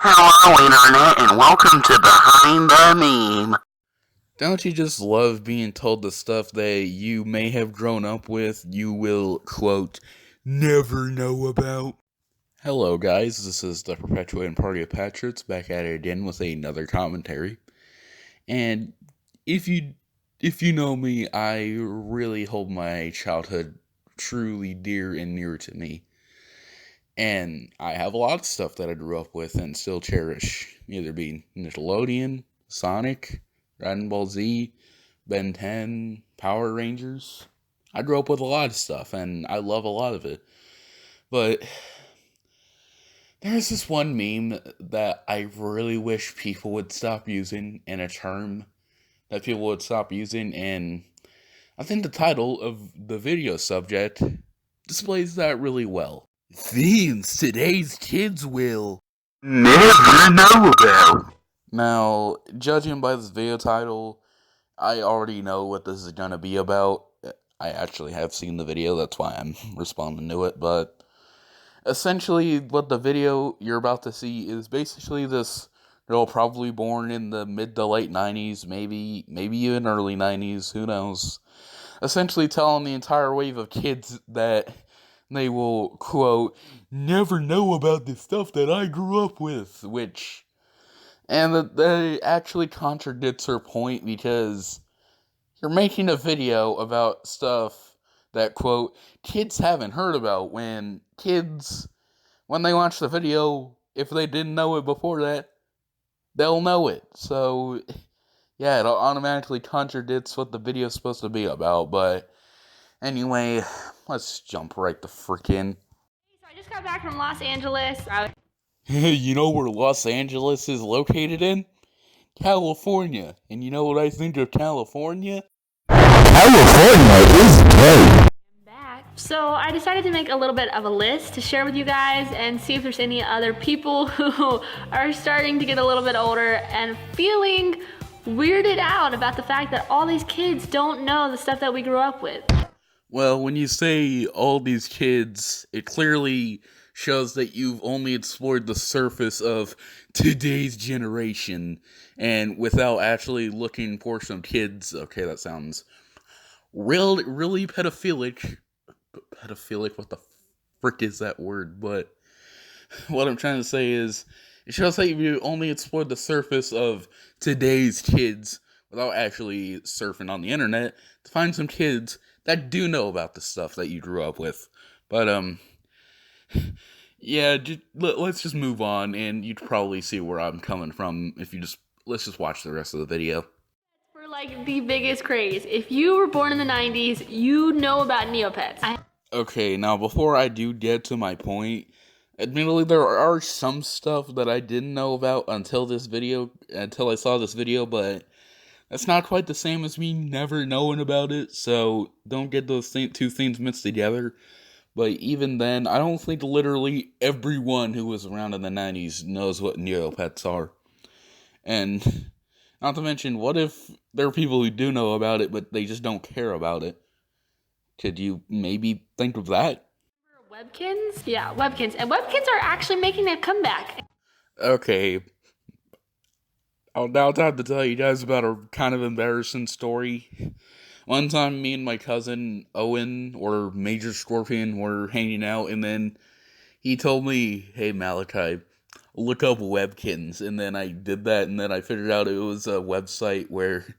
Hello, Internet, and welcome to Behind the Meme. Don't you just love being told the stuff that you may have grown up with, you will, quote, never know about? Hello, guys, this is the Perpetuating Party of Patriots back at it again with another commentary. And if you know me, I really hold my childhood truly dear and near to me. And I have a lot of stuff that I grew up with and still cherish, either being Nickelodeon, Sonic, Dragon Ball Z, Ben 10, Power Rangers. I grew up with a lot of stuff and I love a lot of it. But there's this one meme that I really wish people would stop using, and a term that people would stop using, and I think the title of the video subject displays that really well. Themes today's kids will Never know about. Now, judging by this video title, I already know what this is gonna be about. I actually have seen the video, that's why I'm responding to it, but essentially what the video you're about to see is basically this girl probably born in the mid to late 90s, maybe even early 90s, who knows, essentially telling the entire wave of kids that they will, quote, never know about the stuff that I grew up with, and that actually contradicts her point, because you're making a video about stuff that, quote, kids haven't heard about, when they watch the video, if they didn't know it before that, they'll know it. So, yeah, it automatically contradicts what the video's supposed to be about, but anyway, let's jump right the frick in. So I just got back from Los Angeles. You know where Los Angeles is located in? California. And you know what I think of California? California is great. Back. So I decided to make a little bit of a list to share with you guys and see if there's any other people who are starting to get a little bit older and feeling weirded out about the fact that all these kids don't know the stuff that we grew up with. Well, when you say all these kids, it clearly shows that you've only explored the surface of today's generation, and without actually looking for some kids. Okay, that sounds really pedophilic. Pedophilic, what the frick is that word? But what I'm trying to say is, it shows that you only explored the surface of today's kids without actually surfing on the internet to find some kids that do know about the stuff that you grew up with. But, yeah, let's just move on, and you'd probably see where I'm coming from if let's just watch the rest of the video. For like the biggest craze. If you were born in the 90s, you know about Neopets. Okay, now before I do get to my point, admittedly there are some stuff that I didn't know about until I saw this video, but that's not quite the same as me never knowing about it, so don't get those two things mixed together. But even then, I don't think literally everyone who was around in the 90s knows what Neopets are. And not to mention, what if there are people who do know about it, but they just don't care about it? Could you maybe think of that? Webkins? Yeah, Webkins. And Webkins are actually making a comeback. Okay. I'll now have to tell you guys about a kind of embarrassing story. One time, me and my cousin, Owen, or Major Scorpion, were hanging out, and then he told me, hey, Malachi, look up Webkins, and then I did that, and then I figured out it was a website where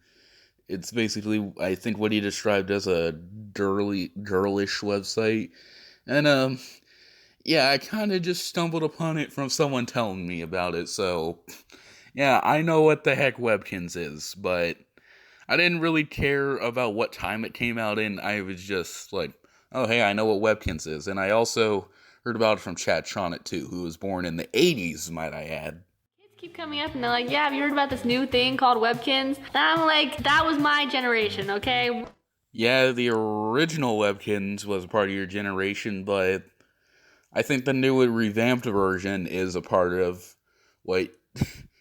it's basically, I think, what he described as a girlish website, and, yeah, I kind of just stumbled upon it from someone telling me about it, so, yeah, I know what the heck Webkins is, but I didn't really care about what time it came out in. I was just like, oh, hey, I know what Webkins is. And I also heard about it from Chad Shonnet, too, who was born in the 80s, might I add. Kids keep coming up and they're like, yeah, have you heard about this new thing called Webkins? And I'm like, that was my generation, okay? Yeah, the original Webkins was a part of your generation, but I think the new revamped version is a part of what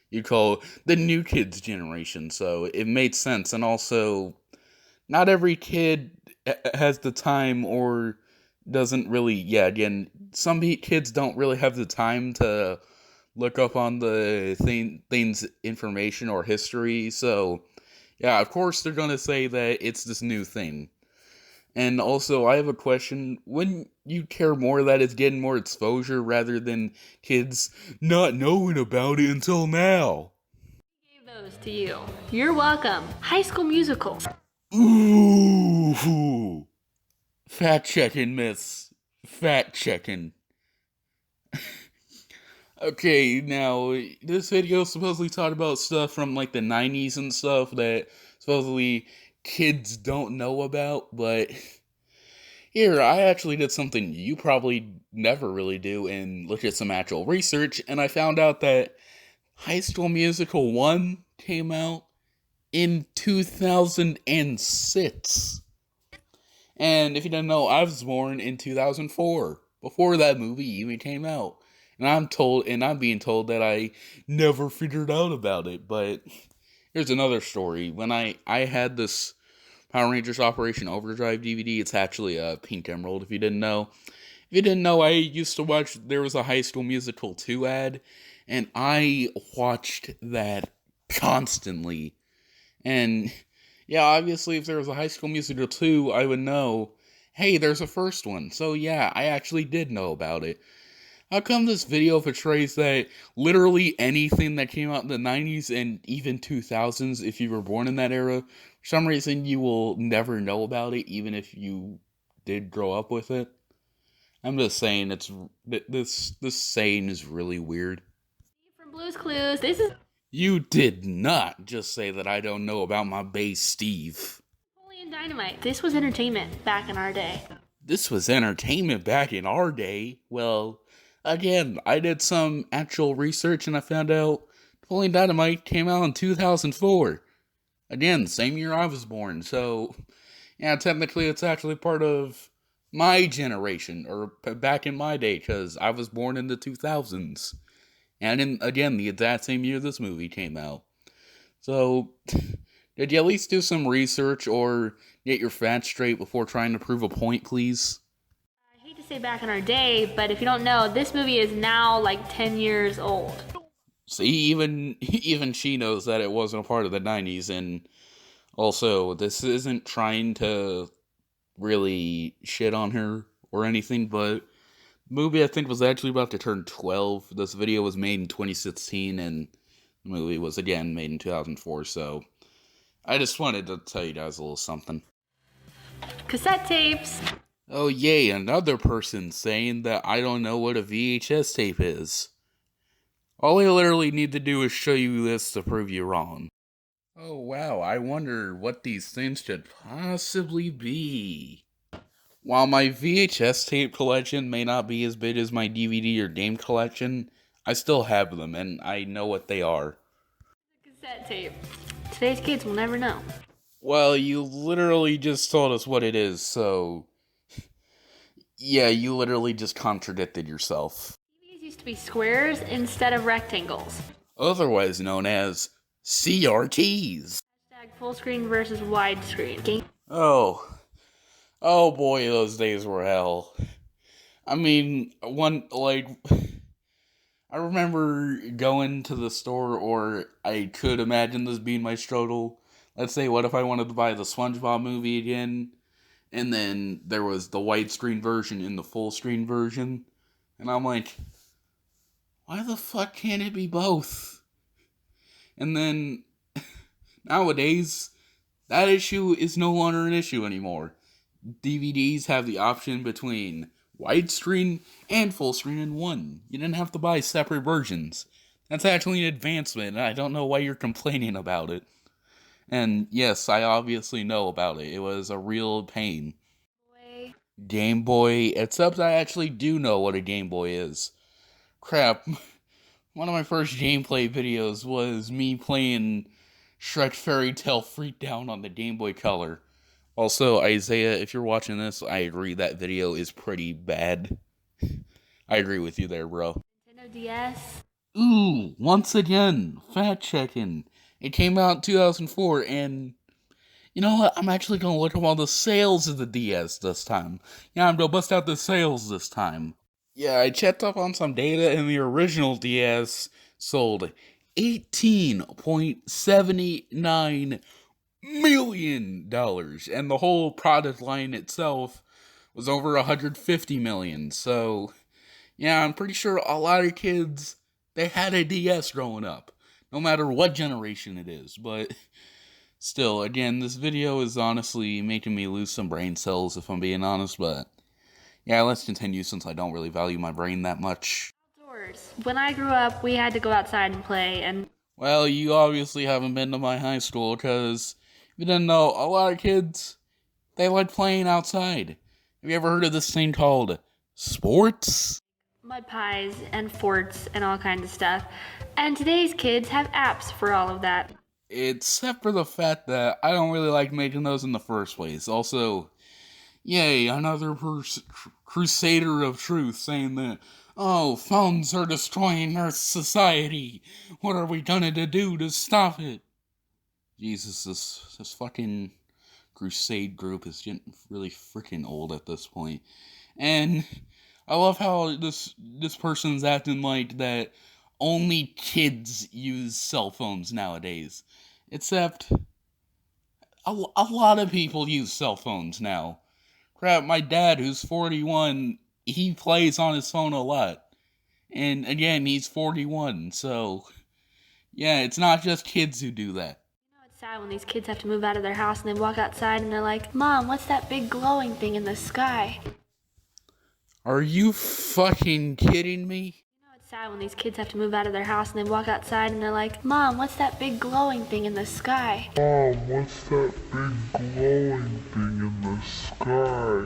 you call the new kids generation, so it made sense. And also, not every kid has the time, or doesn't really, yeah, again, some kids don't really have the time to look up on the thing's information or history. So, yeah, of course they're gonna say that it's this new thing. And also, I have a question. Wouldn't you care more that it's getting more exposure rather than kids not knowing about it until now? Gave those to you. You're welcome. High School Musical. Ooh. Fact checking, miss. Fact checking. Okay, now, this video supposedly talked about stuff from, like, the 90s and stuff that supposedly kids don't know about, but here, I actually did something you probably never really do and looked at some actual research, and I found out that High School Musical 1 came out in 2006. And if you didn't know, I was born in 2004, before that movie even came out. And I'm being told that I never figured out about it. But here's another story. When I had this Power Rangers Operation Overdrive DVD, it's actually a Pink Emerald, if you didn't know. If you didn't know, I used to watch, there was a High School Musical 2 ad, and I watched that constantly. And yeah, obviously, if there was a High School Musical 2, I would know, hey, there's a first one. So yeah, I actually did know about it. How come this video portrays that literally anything that came out in the 90s and even 2000s, if you were born in that era, for some reason you will never know about it, even if you did grow up with it? I'm just saying, this saying is really weird. From Blue's Clues, this is You did not just say that I don't know about my bass Steve. Napoleon Dynamite. This was entertainment back in our day. This was entertainment back in our day. Well, again, I did some actual research and I found out Napoleon Dynamite came out in 2004. Again, same year I was born. So, yeah, technically it's actually part of my generation, or back in my day, because I was born in the 2000s. And again, the exact same year this movie came out. So, did you at least do some research or get your facts straight before trying to prove a point, please? I hate to say back in our day, but if you don't know, this movie is now like 10 years old. See, even she knows that it wasn't a part of the 90s, and also, this isn't trying to really shit on her or anything, but the movie I think was actually about to turn 12. This video was made in 2016, and the movie was again made in 2004, so I just wanted to tell you guys a little something. Cassette tapes. Oh yay, another person saying that I don't know what a VHS tape is. All I literally need to do is show you this to prove you wrong. Oh wow, I wonder what these things could possibly be. While my VHS tape collection may not be as big as my DVD or game collection, I still have them and I know what they are. Cassette tape. Today's kids will never know. Well, you literally just told us what it is, so yeah, you literally just contradicted yourself. TVs used to be squares instead of rectangles. Otherwise known as CRTs. Hashtag full screen versus widescreen. Oh boy, those days were hell. I mean, I remember going to the store, or I could imagine this being my struggle. Let's say, what if I wanted to buy the SpongeBob movie again? And then there was the widescreen version and the full screen version. And I'm like, why the fuck can't it be both? And then, nowadays, that issue is no longer an issue anymore. DVDs have the option between widescreen and full screen in one. You didn't have to buy separate versions. That's actually an advancement, and I don't know why you're complaining about it. And yes, I obviously know about it. It was a real pain. Game Boy, except I actually do know what a Game Boy is. Crap. One of my first gameplay videos was me playing Shrek Fairy Tale Freakdown on the Game Boy Color. Also, Isaiah, if you're watching this, I agree that video is pretty bad. I agree with you there, bro. Nintendo DS. Ooh, once again, fact checking. It came out in 2004, and you know what? I'm actually gonna look up all the sales of the DS this time. Yeah, I'm gonna bust out the sales this time. Yeah, I checked up on some data, and the original DS sold $18.79 million, and the whole product line itself was over 150 million. So, yeah, I'm pretty sure a lot of kids, they had a DS growing up, no matter what generation it is. But still, again, this video is honestly making me lose some brain cells, if I'm being honest. But yeah, let's continue since I don't really value my brain that much. Outdoors. When I grew up, we had to go outside and play, and Well, you obviously haven't been to my high school, because if you didn't know, a lot of kids, they like playing outside. Have you ever heard of this thing called sports? mud pies and forts and all kinds of stuff. And today's kids have apps for all of that. Except for the fact that I don't really like making those in the first place. Also, yay, another crusader of truth saying that, oh, phones are destroying our society. What are we gonna do to stop it? Jesus, this fucking crusade group is getting really freaking old at this point. And I love how this person's acting like that only kids use cell phones nowadays. Except, a lot of people use cell phones now. Crap, my dad, who's 41, he plays on his phone a lot. And again, he's 41, so yeah, it's not just kids who do that. You know, it's sad when these kids have to move out of their house and they walk outside and they're like, Mom, what's that big glowing thing in the sky? Are you fucking kidding me? You know, it's sad when these kids have to move out of their house and they walk outside and they're like, Mom, what's that big glowing thing in the sky? Mom, what's that big glowing thing in the sky?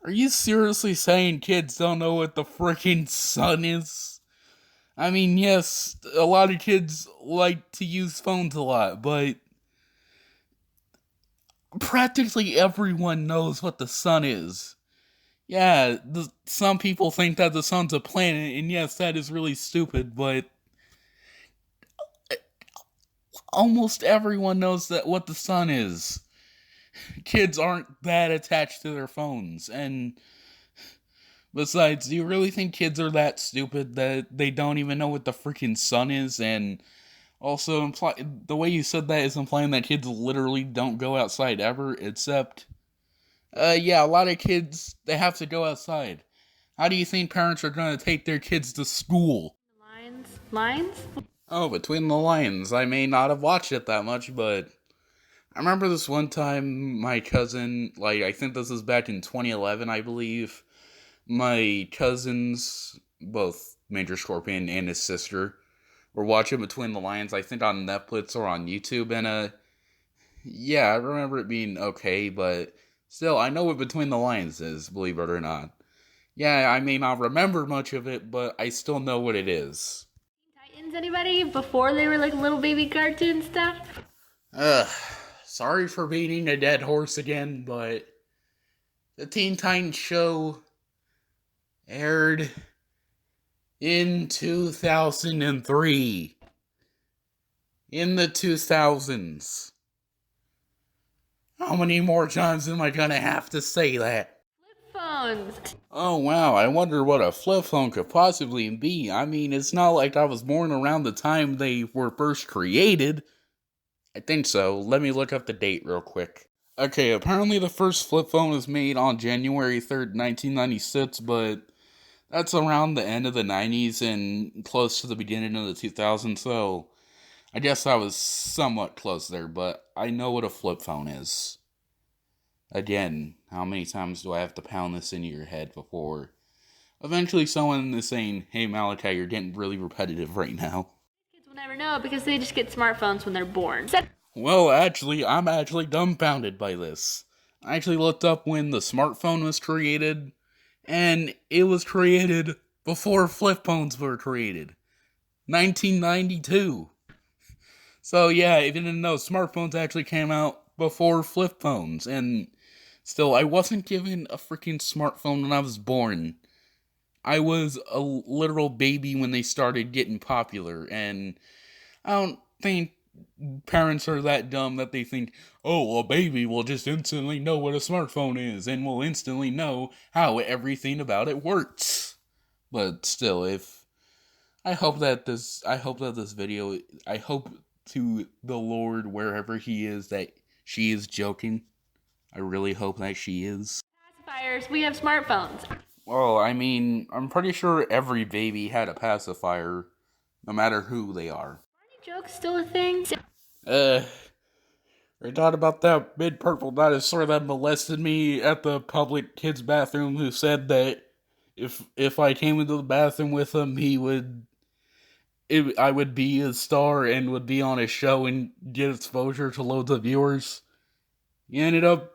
Are you seriously saying kids don't know what the freaking sun is? I mean, yes, a lot of kids like to use phones a lot, but practically everyone knows what the sun is. Yeah, some people think that the sun's a planet, and yes, that is really stupid, but almost everyone knows that what the sun is. Kids aren't that attached to their phones, and besides, do you really think kids are that stupid that they don't even know what the freaking sun is? And also, the way you said that is implying that kids literally don't go outside ever, except, yeah, a lot of kids, they have to go outside. How do you think parents are going to take their kids to school? Lines? Oh, Between the Lines. I may not have watched it that much, but I remember this one time my cousin, like, I think this was back in 2011, I believe. My cousins, both Major Scorpion and his sister, were watching Between the Lines, I think on Netflix or on YouTube, and, yeah, I remember it being okay, but still, I know what Between the Lines is, believe it or not. Yeah, I may not remember much of it, but I still know what it is. Titans, anybody? Before they were like little baby cartoon stuff? Sorry for beating a dead horse again, but the Teen Titans show aired in 2003. In the 2000s. How many more times am I gonna have to say that? Flip phones. Oh wow, I wonder what a flip phone could possibly be. I mean, it's not like I was born around the time they were first created. I think so. Let me look up the date real quick. Okay, apparently the first flip phone was made on January 3rd, 1996, but that's around the end of the 90s and close to the beginning of the 2000s, so I guess I was somewhat close there, but I know what a flip phone is. Again, how many times do I have to pound this into your head before eventually someone is saying, hey Malachi, you're getting really repetitive right now. Kids will never know because they just get smartphones when they're born. Well, actually, I'm actually dumbfounded by this. I actually looked up when the smartphone was created, and it was created before flip phones were created. 1992. So yeah, if you didn't know, smartphones actually came out before flip phones, and still, I wasn't given a freaking smartphone when I was born. I was a literal baby when they started getting popular, and I don't think parents are that dumb that they think, oh, a baby will just instantly know what a smartphone is and will instantly know how everything about it works. But still, I hope that this video, I hope to the Lord wherever he is that she is joking. I really hope that she is. Pacifiers, we have smartphones. Well, I mean, I'm pretty sure every baby had a pacifier, no matter who they are. Joke's still a thing. I thought about that big purple dinosaur that molested me at the public kids' bathroom who said that if I came into the bathroom with him, I would be a star and would be on a show and get exposure to loads of viewers. He ended up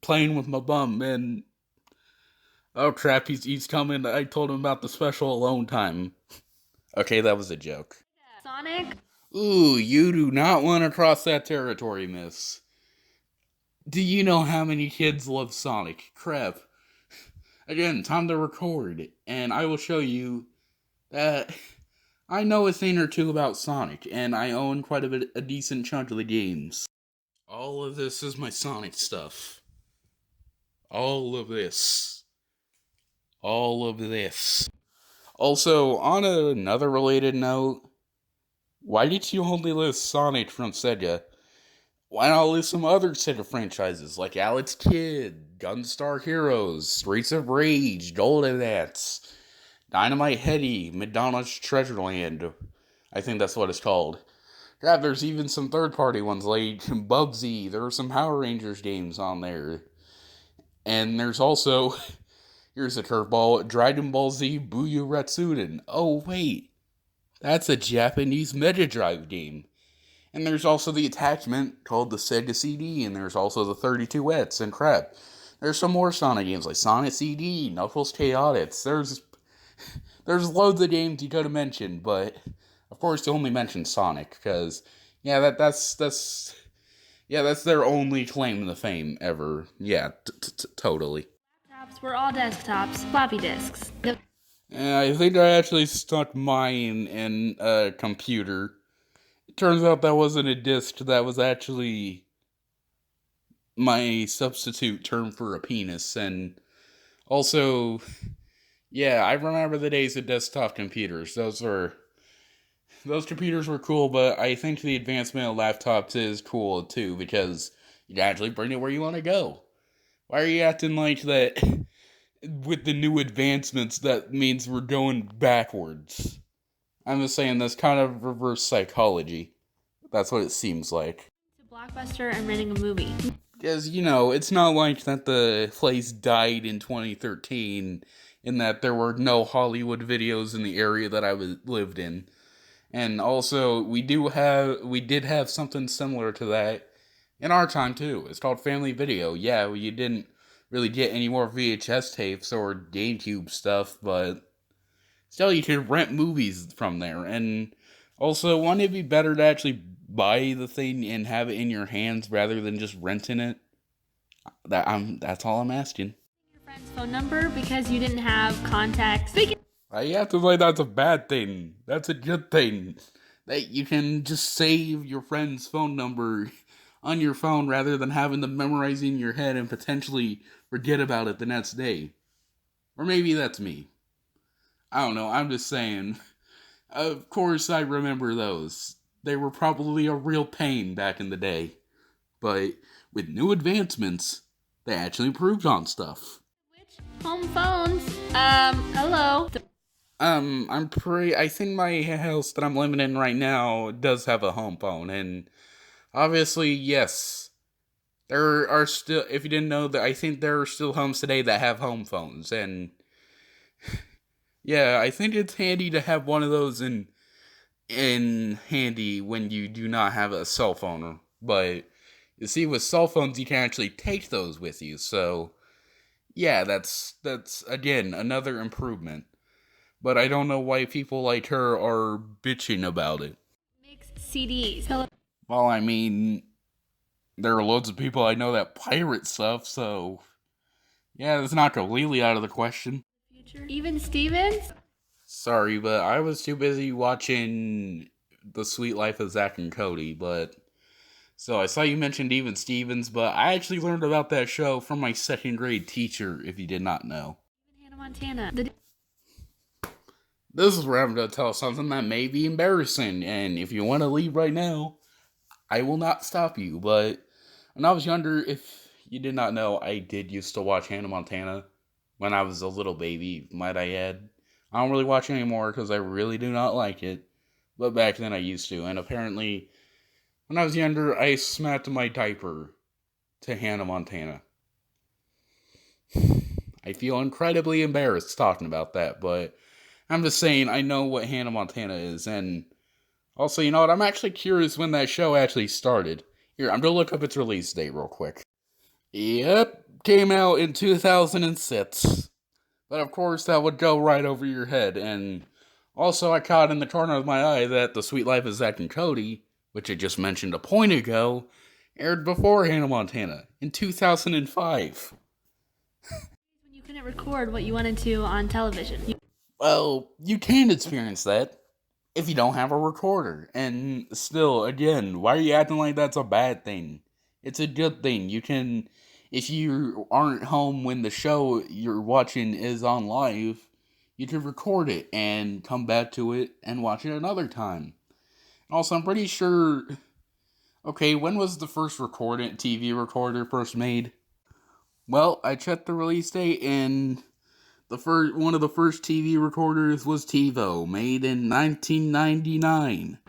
playing with my bum, and oh crap, he's coming. I told him about the special alone time. Okay, that was a joke. Sonic? Ooh, you do not want to cross that territory, miss. Do you know how many kids love Sonic? Crap. Again, time to record, and I will show you that I know a thing or two about Sonic, and I own quite a decent chunk of the games. All of this is my Sonic stuff. All of this. All of this. Also, on another related note, why did you only list Sonic from Sega? Why not list some other Sega franchises like Alex Kidd, Gunstar Heroes, Streets of Rage, Golden Axe, Dynamite Headdy, Madonna's Treasureland? I think that's what it's called. Yeah, there's even some third-party ones like Bubsy. There are some Power Rangers games on there. And there's also, here's a curveball, Dragon Ball Z Buu Ratsuden. Oh, wait. That's a Japanese Mega Drive game. And there's also the attachment called the Sega CD, and there's also the 32X and crap. There's some more Sonic games like Sonic CD, Knuckles Chaotix. There's loads of games you could have mentioned, but of course you only mentioned Sonic, because yeah, that's their only claim to fame ever. Yeah, totally. Laptops were all desktops, floppy disks. I think I actually stuck mine in a computer. It turns out that wasn't a disk, that was actually my substitute term for a penis. And also, yeah, I remember the days of desktop computers. Those computers were cool, but I think the advancement of laptops is cool too, because you can actually bring it where you want to go. Why are you acting like that? With the new advancements, that means we're going backwards. I'm just saying that's kind of reverse psychology. That's what it seems like. To Blockbuster and renting a movie. Because, it's not like that the place died in 2013, in that there were no Hollywood videos in the area that I lived in. And also, we did have something similar to that in our time too. It's called Family Video. Yeah, you didn't really get any more VHS tapes or GameCube stuff, but still you could rent movies from there. And also, wouldn't it be better to actually buy the thing and have it in your hands rather than just renting it? That's all I'm asking. Your friend's phone number because you didn't have contacts. I have to say that's a bad thing. That's a good thing. That you can just save your friend's phone number on your phone rather than having to memorize in your head and potentially forget about it the next day. Or maybe that's me. I don't know, I'm just saying. Of course I remember those. They were probably a real pain back in the day. But with new advancements, they actually improved on stuff. Home phones. Hello. I think my house that I'm living in right now does have a home phone, and obviously, yes, there are still, if you didn't know, that I think there are still homes today that have home phones, and yeah, I think it's handy to have one of those in handy when you do not have a cell phone, but you see, with cell phones, you can actually take those with you, so yeah, that's again, another improvement. But I don't know why people like her are bitching about it. Mix CDs. Well, I mean, there are loads of people I know that pirate stuff, so yeah, it's not completely out of the question. Even Stevens? Sorry, but I was too busy watching The Sweet Life of Zack and Cody, but so I saw you mentioned Even Stevens, but I actually learned about that show from my second grade teacher, if you did not know. Hannah Montana. This is where I'm going to tell something that may be embarrassing, and if you want to leave right now, I will not stop you, but when I was younger, if you did not know, I did used to watch Hannah Montana when I was a little baby, might I add. I don't really watch it anymore because I really do not like it, but back then I used to, and apparently when I was younger, I smacked my diaper to Hannah Montana. I feel incredibly embarrassed talking about that, but I'm just saying I know what Hannah Montana is, and also, you know what, I'm actually curious when that show actually started. Here, I'm gonna look up its release date real quick. Yep, came out in 2006. But of course, that would go right over your head, and also I caught in the corner of my eye that The Sweet Life of Zack and Cody, which I just mentioned a point ago, aired before Hannah Montana in 2005. When you couldn't record what you wanted to on television. Well, you can experience that if you don't have a recorder. And still, again, why are you acting like that's a bad thing? It's a good thing. You can, if you aren't home when the show you're watching is on live, you can record it and come back to it and watch it another time. Also, I'm pretty sure. Okay, when was the first TV recorder first made? Well, I checked the release date, and one of the first TV recorders was TiVo, made in 1999,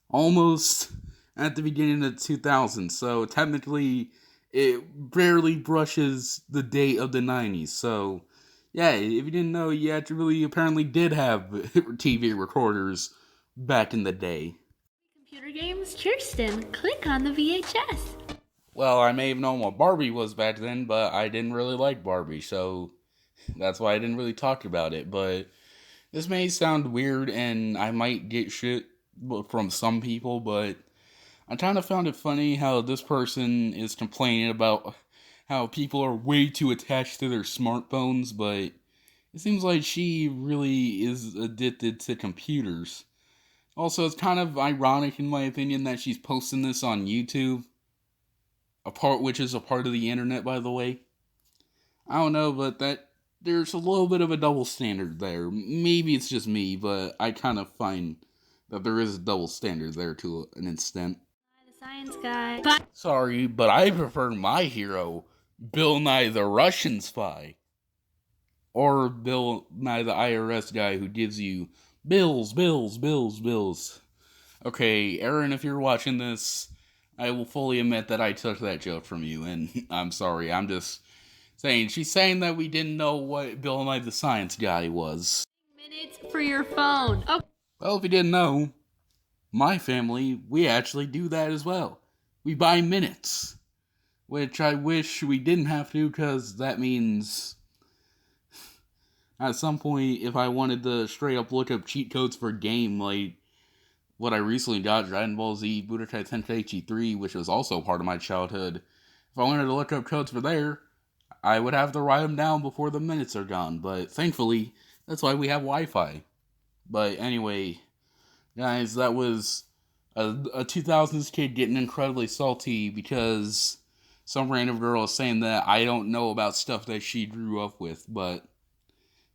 almost at the beginning of 2000. So technically, it barely brushes the date of the 90s. So, yeah, if you didn't know, you actually apparently did have TV recorders back in the day. Computer games? Kirsten, click on the VHS. Well, I may have known what Barbie was back then, but I didn't really like Barbie, so that's why I didn't really talk about it. But this may sound weird, and I might get shit from some people, but I kind of found it funny how this person is complaining about how people are way too attached to their smartphones, but it seems like she really is addicted to computers. Also, it's kind of ironic, in my opinion, that she's posting this on YouTube, which is a part of the internet, by the way. I don't know, but there's a little bit of a double standard there. Maybe it's just me, but I kind of find that there is a double standard there to an extent. The science guy. Sorry, but I prefer my hero, Bill Nye the Russian Spy. Or Bill Nye the IRS guy who gives you bills. Okay, Aaron, if you're watching this, I will fully admit that I took that joke from you, and I'm sorry. I'm just saying, she's saying that we didn't know what Bill Nye the Science Guy was. Minutes for your phone. Okay. Well, if you didn't know, my family, we actually do that as well. We buy minutes, which I wish we didn't have to, because that means at some point, if I wanted to straight up look up cheat codes for a game, like what I recently got, Dragon Ball Z Budokai Tenkaichi 3, which was also part of my childhood, if I wanted to look up codes for there, I would have to write them down before the minutes are gone, but thankfully, that's why we have Wi-Fi. But anyway, guys, that was a 2000s kid getting incredibly salty because some random girl is saying that I don't know about stuff that she grew up with, but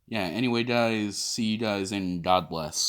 yeah, anyway, guys, see you guys, and God bless.